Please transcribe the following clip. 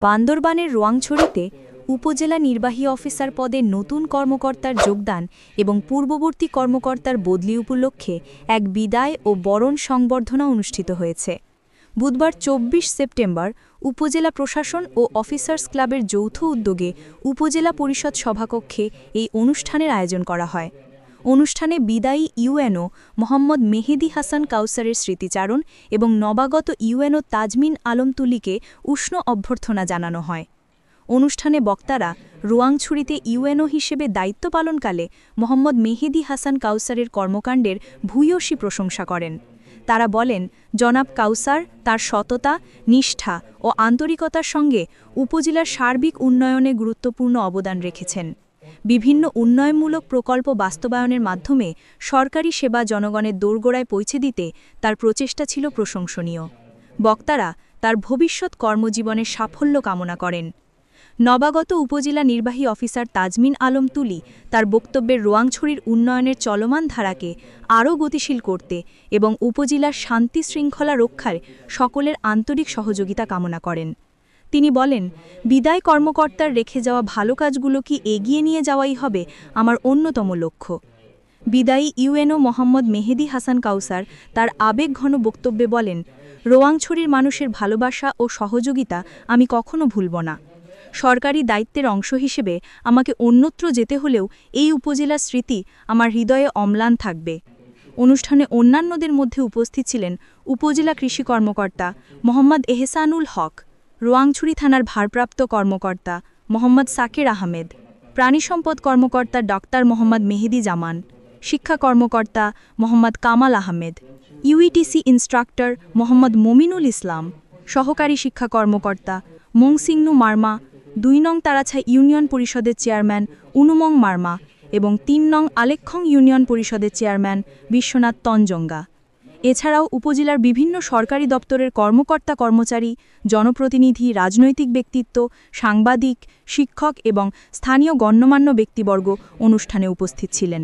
বান্দরবানের রোয়াংছড়িতে উপজেলা নির্বাহী অফিসার পদে নতুন কর্মকর্তার যোগদান এবং পূর্ববর্তী কর্মকর্তার বদলি উপলক্ষে এক বিদায় ও বরণ সংবর্ধনা অনুষ্ঠিত হয়েছে। বুধবার ২৪ সেপ্টেম্বর উপজেলা প্রশাসন ও অফিসার্স ক্লাবের যৌথ উদ্যোগে উপজেলা পরিষদ সভাকক্ষে এই অনুষ্ঠানের আয়োজন করা হয়। অনুষ্ঠানে বিদায়ী ইউএনও মোহাম্মদ মেহেদী হাসান কাউসারের স্মৃতিচারণ এবং নবাগত ইউএনও তাজমিন আলম তুলিকে উষ্ণ অভ্যর্থনা জানানো হয়। অনুষ্ঠানে বক্তারা রোয়াংছড়িতে ইউএনও হিসেবে দায়িত্ব পালনকালে মোহাম্মদ মেহেদী হাসান কাউসারের কর্মকাণ্ডের ভূয়সী প্রশংসা করেন। তারা বলেন, জনাব কাউসার তার সততা, নিষ্ঠা ও আন্তরিকতার সঙ্গে উপজেলার সার্বিক উন্নয়নে গুরুত্বপূর্ণ অবদান রেখেছেন। বিভিন্ন উন্নয়নমূলক প্রকল্প বাস্তবায়নের মাধ্যমে সরকারি সেবা জনগণের দোরগোড়ায় পৌঁছে দিতে তার প্রচেষ্টা ছিল প্রশংসনীয়। বক্তারা তার ভবিষ্যৎ কর্মজীবনের সাফল্য কামনা করেন। নবাগত উপজেলা নির্বাহী অফিসার তাজমিন আলম তুলি তার বক্তব্যের রোয়াংছড়ির উন্নয়নের চলমান ধারাকে আরও গতিশীল করতে এবং উপজেলার শান্তি শৃঙ্খলা রক্ষায় সকলের আন্তরিক সহযোগিতা কামনা করেন। তিনি বলেন, বিদায় কর্মকর্তার রেখে যাওয়া ভালো কাজগুলো কি এগিয়ে নিয়ে যাওয়াই হবে আমার অন্যতম লক্ষ্য। বিদায়ী ইউএনও মোহাম্মদ মেহেদী হাসান কাউসার তার আবেগঘন বক্তব্যে বলেন, রোয়াংছড়ির মানুষের ভালোবাসা ও সহযোগিতা আমি কখনো ভুলব না। সরকারি দায়িত্বের অংশ হিসেবে আমাকে অন্যত্র যেতে হলেও এই উপজেলার স্মৃতি আমার হৃদয়ে অম্লান থাকবে। অনুষ্ঠানে অন্যান্যদের মধ্যে উপস্থিত ছিলেন উপজেলা কৃষি কর্মকর্তা মোহাম্মদ এহসানুল হক, রোয়াংছড়ি থানার ভারপ্রাপ্ত কর্মকর্তা মোহাম্মদ সাকির আহমেদ, প্রাণিসম্পদ কর্মকর্তা ডক্টর মোহাম্মদ মেহেদী জামান, শিক্ষা কর্মকর্তা মোহাম্মদ কামাল আহমেদ, ইউইটিসি ইনস্ট্রাক্টর মোহাম্মদ মমিনুল ইসলাম, সহকারী শিক্ষা কর্মকর্তা মংসিংনু মার্মা, ২ নং তারাছা ইউনিয়ন পরিষদের চেয়ারম্যান উনুমং মার্মা এবং ৩ নং আলেক্ষং ইউনিয়ন পরিষদের চেয়ারম্যান বিশ্বনাথ তঞ্জঙ্গা। এছাড়াও উপজেলার বিভিন্ন সরকারি দপ্তরের কর্মকর্তা কর্মচারী, জনপ্রতিনিধি, রাজনৈতিক ব্যক্তিত্ব, সাংবাদিক, শিক্ষক এবং স্থানীয় গণ্যমান্য ব্যক্তিবর্গ অনুষ্ঠানে উপস্থিত ছিলেন।